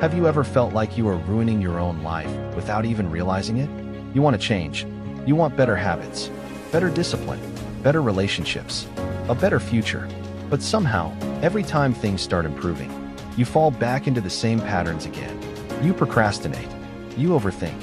Have you ever felt like you are ruining your own life without even realizing it? You want to change. You want better habits, better discipline, better relationships, a better future. But somehow, every time things start improving, you fall back into the same patterns again. You procrastinate. You overthink.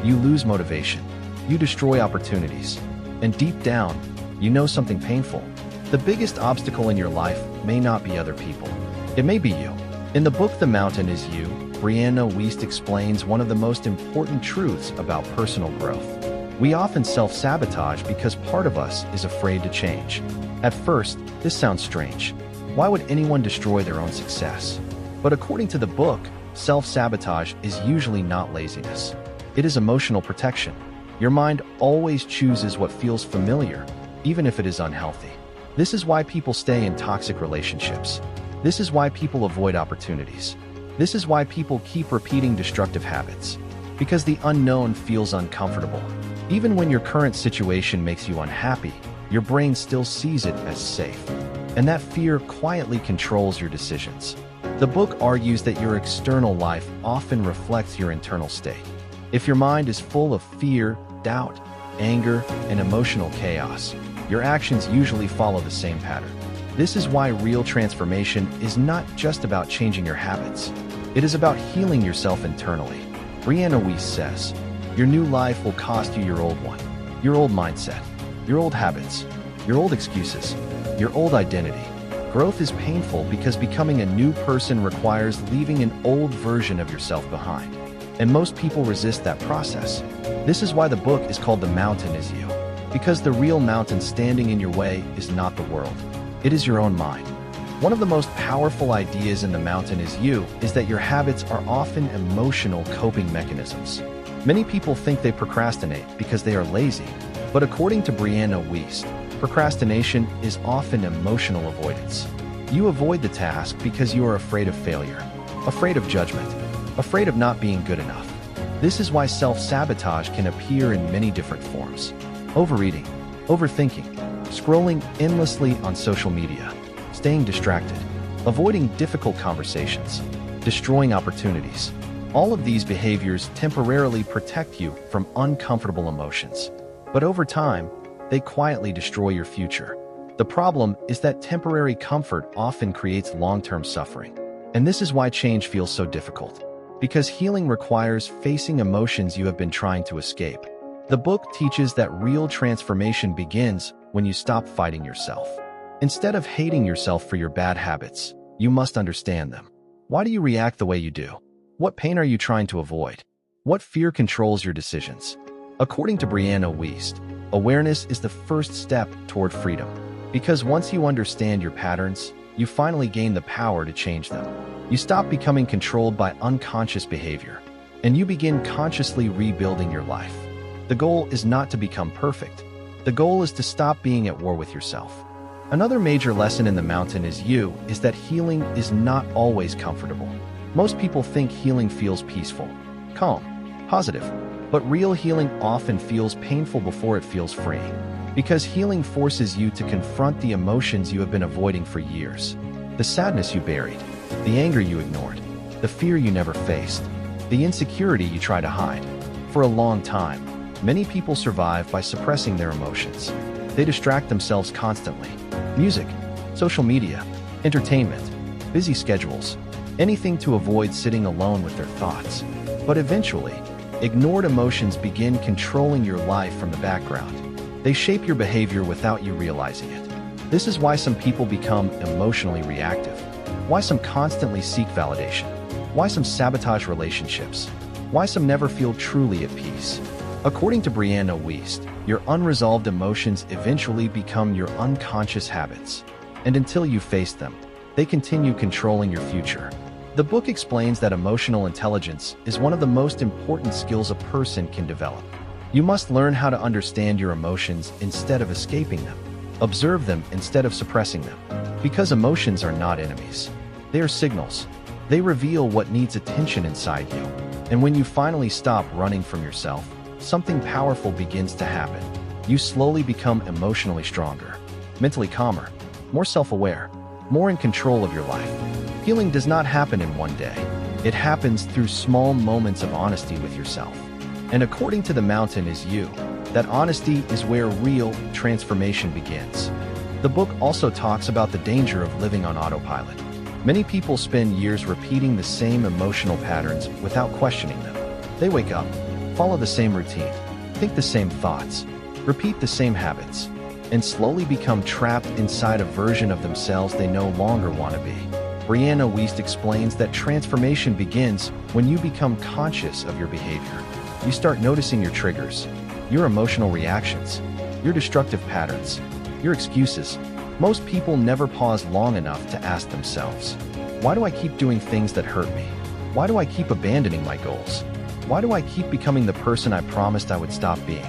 You lose motivation. You destroy opportunities. And deep down, you know something painful. The biggest obstacle in your life may not be other people. It may be you. In the book The Mountain Is You, Brianna Wiest explains one of the most important truths about personal growth. We often self-sabotage because part of us is afraid to change. At first, this sounds strange. Why would anyone destroy their own success? But according to the book, self-sabotage is usually not laziness. It is emotional protection. Your mind always chooses what feels familiar, even if it is unhealthy. This is why people stay in toxic relationships. This is why people avoid opportunities. This is why people keep repeating destructive habits. Because the unknown feels uncomfortable. Even when your current situation makes you unhappy, your brain still sees it as safe. And that fear quietly controls your decisions. The book argues that your external life often reflects your internal state. If your mind is full of fear, doubt, anger, and emotional chaos, your actions usually follow the same pattern. This is why real transformation is not just about changing your habits. It is about healing yourself internally. Brianna Wiest says, your new life will cost you your old one, your old mindset, your old habits, your old excuses, your old identity. Growth is painful because becoming a new person requires leaving an old version of yourself behind. And most people resist that process. This is why the book is called The Mountain Is You. Because the real mountain standing in your way is not the world. It is your own mind. One of the most powerful ideas in The Mountain Is You is that your habits are often emotional coping mechanisms. Many people think they procrastinate because they are lazy, but according to Brianna Wiest, procrastination is often emotional avoidance. You avoid the task because you are afraid of failure, afraid of judgment, afraid of not being good enough. This is why self-sabotage can appear in many different forms. Overeating, overthinking, scrolling endlessly on social media, staying distracted, avoiding difficult conversations, destroying opportunities. All of these behaviors temporarily protect you from uncomfortable emotions. But over time, they quietly destroy your future. The problem is that temporary comfort often creates long-term suffering. And this is why change feels so difficult. Because healing requires facing emotions you have been trying to escape. The book teaches that real transformation begins when you stop fighting yourself. Instead of hating yourself for your bad habits, you must understand them. Why do you react the way you do? What pain are you trying to avoid? What fear controls your decisions? According to Brianna Wiest, awareness is the first step toward freedom. Because once you understand your patterns, you finally gain the power to change them. You stop becoming controlled by unconscious behavior, and you begin consciously rebuilding your life. The goal is not to become perfect. The goal is to stop being at war with yourself. Another major lesson in The Mountain Is You is that healing is not always comfortable. Most people think healing feels peaceful, calm, positive, but real healing often feels painful before it feels freeing. Because healing forces you to confront the emotions you have been avoiding for years. The sadness you buried, the anger you ignored, the fear you never faced, the insecurity you try to hide. For a long time, many people survive by suppressing their emotions. They distract themselves constantly. Music, social media, entertainment, busy schedules, anything to avoid sitting alone with their thoughts. But eventually, ignored emotions begin controlling your life from the background. They shape your behavior without you realizing it. This is why some people become emotionally reactive, why some constantly seek validation, why some sabotage relationships, why some never feel truly at peace. According to Brianna Wiest, your unresolved emotions eventually become your unconscious habits. And until you face them, they continue controlling your future. The book explains that emotional intelligence is one of the most important skills a person can develop. You must learn how to understand your emotions instead of escaping them. Observe them instead of suppressing them. Because emotions are not enemies. They are signals. They reveal what needs attention inside you. And when you finally stop running from yourself, something powerful begins to happen. You slowly become emotionally stronger, mentally calmer, more self-aware, more in control of your life. Healing does not happen in one day. It happens through small moments of honesty with yourself. And according to the mountain is you, that honesty is where real transformation begins. The book also talks about the danger of living on autopilot. Many people spend years repeating the same emotional patterns without questioning them. They wake up, follow the same routine, think the same thoughts, repeat the same habits, and slowly become trapped inside a version of themselves they no longer want to be. Brianna Wiest explains that transformation begins when you become conscious of your behavior. You start noticing your triggers, your emotional reactions, your destructive patterns, your excuses. Most people never pause long enough to ask themselves, why do I keep doing things that hurt me? Why do I keep abandoning my goals? Why do I keep becoming the person I promised I would stop being?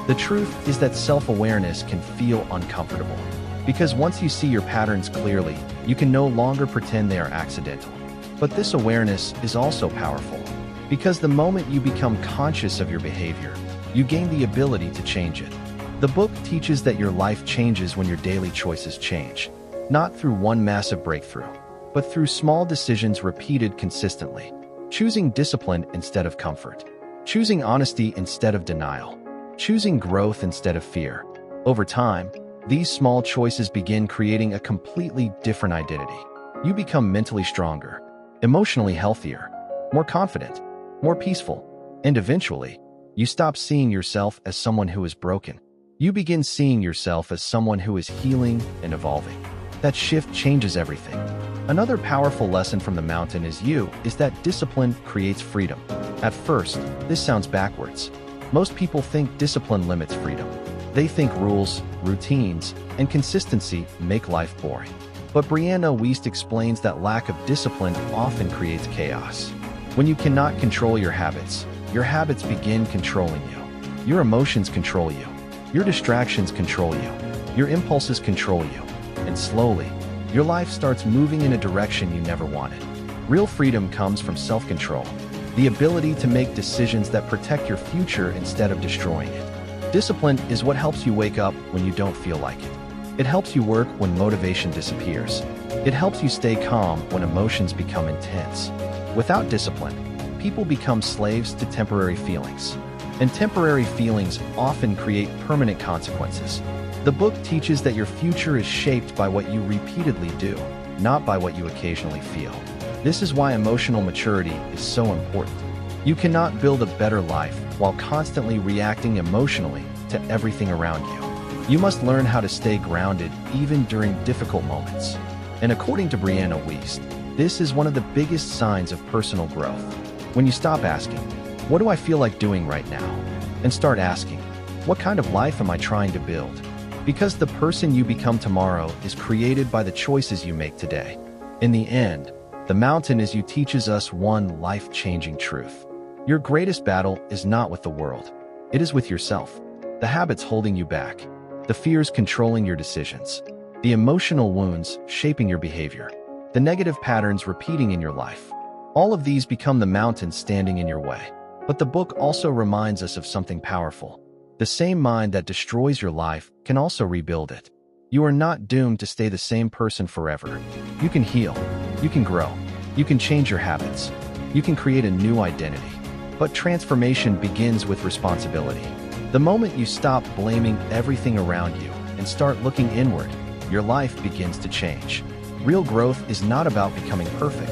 The truth is that self-awareness can feel uncomfortable, because once you see your patterns clearly, you can no longer pretend they are accidental. But this awareness is also powerful, because the moment you become conscious of your behavior, you gain the ability to change it. The book teaches that your life changes when your daily choices change, not through one massive breakthrough, but through small decisions repeated consistently. Choosing discipline instead of comfort, choosing honesty instead of denial, choosing growth instead of fear. Over time, these small choices begin creating a completely different identity. You become mentally stronger, emotionally healthier, more confident, more peaceful, and eventually, you stop seeing yourself as someone who is broken. You begin seeing yourself as someone who is healing and evolving. That shift changes everything. Another powerful lesson from the mountain is that discipline creates freedom. At first, this sounds backwards. Most people think discipline limits freedom. They think rules, routines, and consistency make life boring. But Brianna Wiest explains that lack of discipline often creates chaos. When you cannot control your habits begin controlling you. Your emotions control you. Your distractions control you. Your impulses control you. And slowly, your life starts moving in a direction you never wanted. Real freedom comes from self-control, the ability to make decisions that protect your future instead of destroying it. Discipline is what helps you wake up when you don't feel like it. It helps you work when motivation disappears. It helps you stay calm when emotions become intense. Without discipline, people become slaves to temporary feelings. And temporary feelings often create permanent consequences. The book teaches that your future is shaped by what you repeatedly do, not by what you occasionally feel. This is why emotional maturity is so important. You cannot build a better life while constantly reacting emotionally to everything around you. You must learn how to stay grounded even during difficult moments. And according to Brianna Wiest, this is one of the biggest signs of personal growth. When you stop asking, what do I feel like doing right now? And start asking, what kind of life am I trying to build? Because the person you become tomorrow is created by the choices you make today. In the end, the mountain is you teaches us one life-changing truth. Your greatest battle is not with the world. It is with yourself. The habits holding you back, the fears controlling your decisions, the emotional wounds shaping your behavior, the negative patterns repeating in your life. All of these become the mountains standing in your way. But the book also reminds us of something powerful. The same mind that destroys your life can also rebuild it. You are not doomed to stay the same person forever. You can heal. You can grow. You can change your habits. You can create a new identity. But transformation begins with responsibility. The moment you stop blaming everything around you and start looking inward, your life begins to change. Real growth is not about becoming perfect.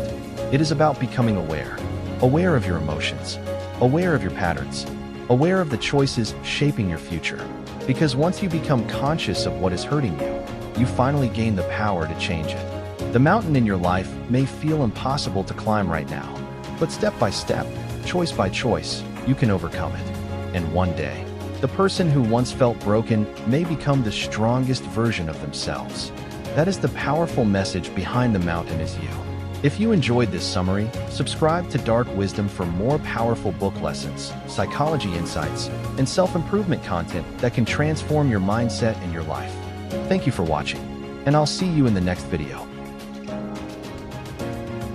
It is about becoming aware. Aware of your emotions. Aware of your patterns. Aware of the choices shaping your future. Because once you become conscious of what is hurting you, you finally gain the power to change it. The mountain in your life may feel impossible to climb right now, but step by step, choice by choice, you can overcome it. And one day, the person who once felt broken may become the strongest version of themselves. That is the powerful message behind the mountain is you. If you enjoyed this summary, subscribe to Dark Wisdom for more powerful book lessons, psychology insights, and self-improvement content that can transform your mindset and your life. Thank you for watching, and I'll see you in the next video.